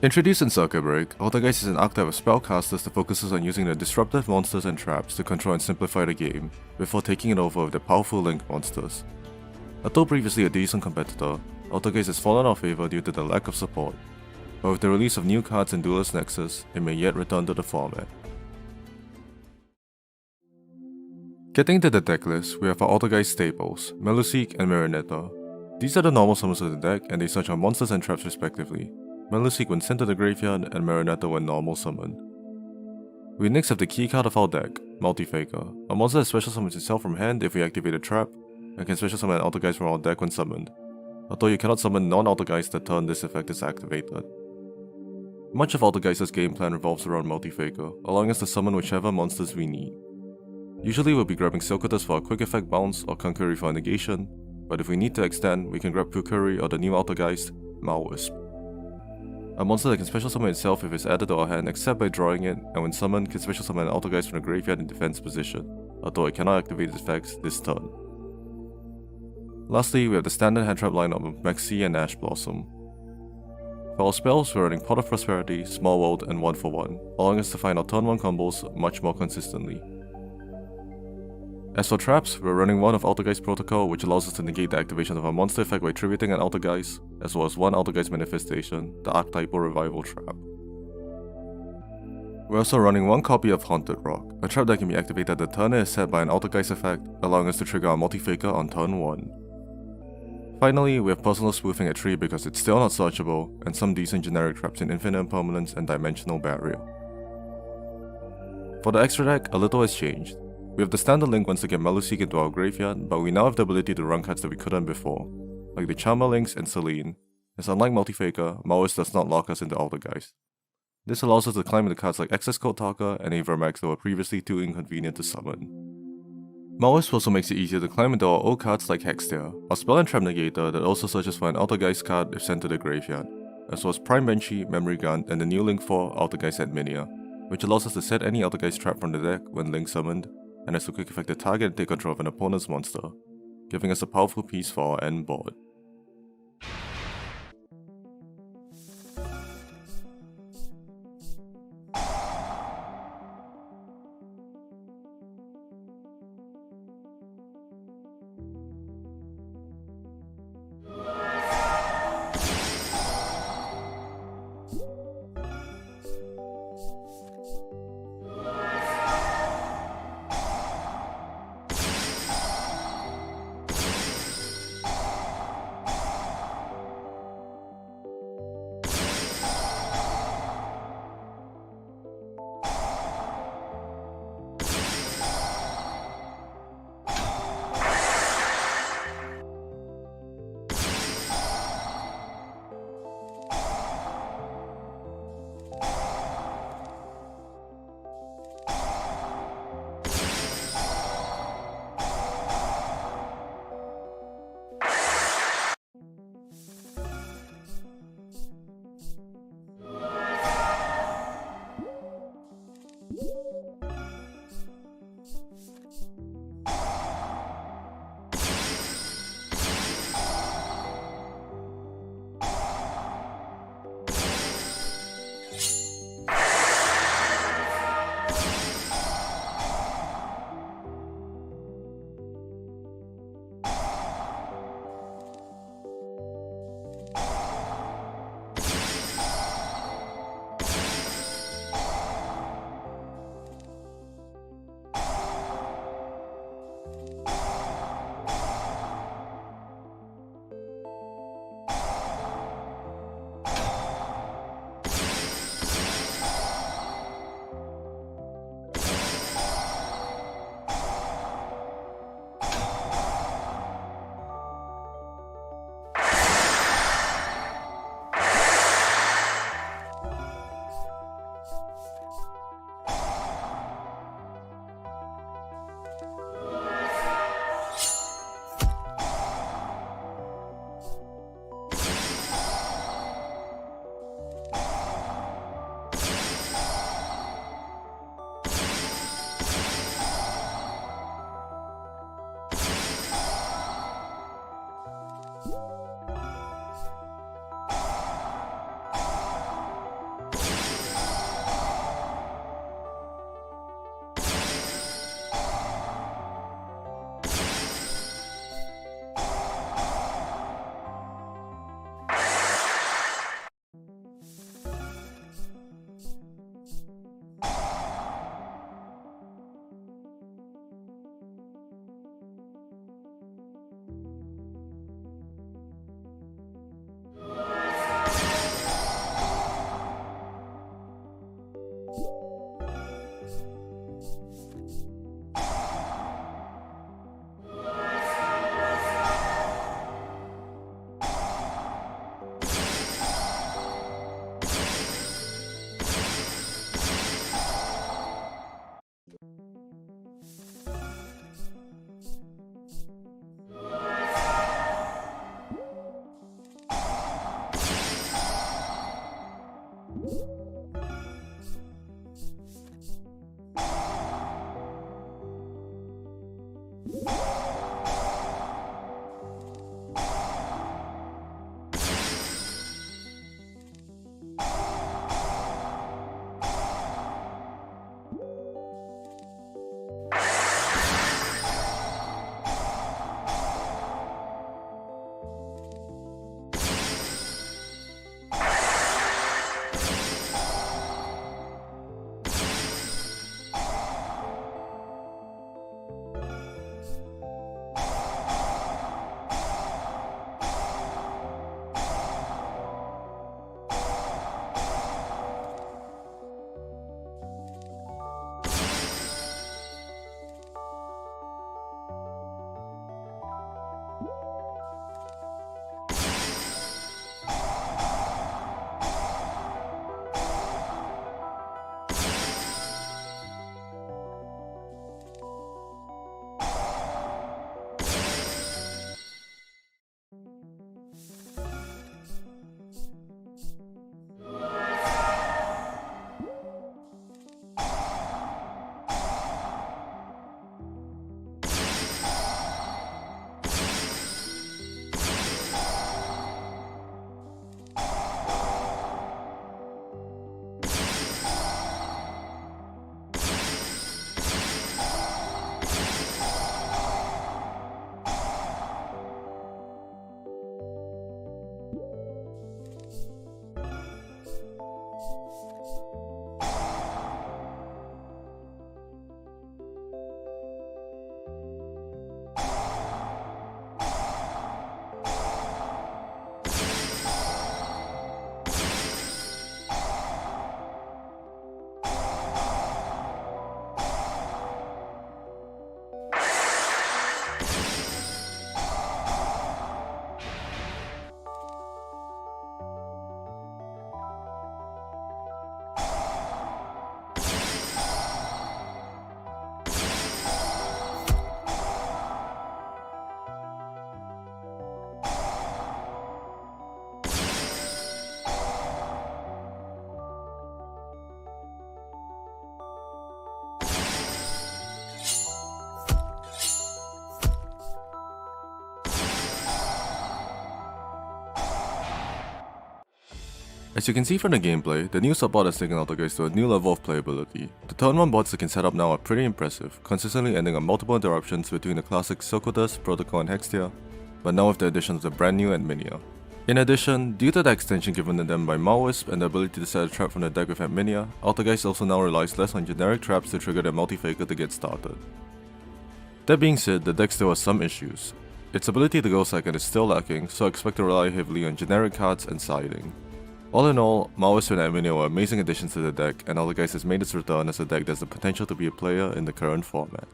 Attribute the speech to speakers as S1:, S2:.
S1: Introduced in Circuit Break, Altergeist is an archetype of spellcasters that focuses on using their disruptive monsters and traps to control and simplify the game, before taking it over with their powerful link monsters. Although previously a decent competitor, Altergeist has fallen out of favor due to the lack of support, but with the release of new cards in Duelist Nexus, it may yet return to the format. Getting to the deck list, we have our Altergeist staples, Meluseek and Marionetta. These are the normal summons of the deck, and they search on monsters and traps respectively. Meluseek when sent to the graveyard, and Marionetta when normal summoned. We next have the key card of our deck, Multifaker, a monster that special summons itself from hand if we activate a trap, and can special summon an Altergeist from our deck when summoned, although you cannot summon non-Altergeist the turn this effect is activated. Much of Altergeist's game plan revolves around Multifaker, allowing us to summon whichever monsters we need. Usually we'll be grabbing Silcatus for a quick effect bounce or Concurry for a negation, but if we need to extend, we can grab Purrely or the new Altergeist, Malwisp. A monster that can special summon itself if it's added to our hand except by drawing it, and when summoned can special summon an Altergeist from the graveyard in defense position, although it cannot activate its effects this turn. Lastly, we have the standard hand trap lineup of Maxi and Ash Blossom. For our spells, we're running Pot of Prosperity, Small World, and 1-for-1, allowing us to find our turn 1 combos much more consistently. As for traps, we're running one of Altergeist Protocol, which allows us to negate the activation of a monster effect by tributing an Altergeist, as well as one Altergeist manifestation, the Archetypal Revival Trap. We're also running one copy of Haunted Rock, a trap that can be activated the turn it is set by an Altergeist effect, allowing us to trigger our Multifaker on turn 1. Finally, we have Personal Spoofing at 3 because it's still not searchable, and some decent generic traps in Infinite Impermanence and Dimensional Barrier. For the extra deck, a little has changed. We have the standard link once to get Meluseek into our graveyard, but we now have the ability to run cards that we couldn't before, like the Charmer Links and Selene, as unlike Multifaker, Malwisp does not lock us into Altergeist. This allows us to climb into cards like Access Code Talker and Avermax that were previously too inconvenient to summon. Malwisp also makes it easier to climb into our old cards like Hextear, our spell and trap negator that also searches for an Altergeist card if sent to the graveyard, as well as Prime Banshee, Memory Gun, and the new link for Altergeist Adminia, which allows us to set any Altergeist trap from the deck when link summoned, and has a quick effect to target and take control of an opponent's monster, giving us a powerful piece for our end board. As you can see from the gameplay, the new support has taken Altergeist to a new level of playability. The turn 1 bots they can set up now are pretty impressive, consistently ending on multiple interruptions between the classic Sokotas, Protocol and Hextia, but now with the addition of the brand new Adminia. In addition, due to the extension given to them by Maoisp and the ability to set a trap from the deck with Adminia, Altergeist also now relies less on generic traps to trigger their multi-faker to get started. That being said, the deck still has some issues. Its ability to go second is still lacking, so I expect to rely heavily on generic cards and siding. All in all, Maoisp and Adminia were amazing additions to the deck, and Altergeist has made its return as a deck that has the potential to be a player in the current format.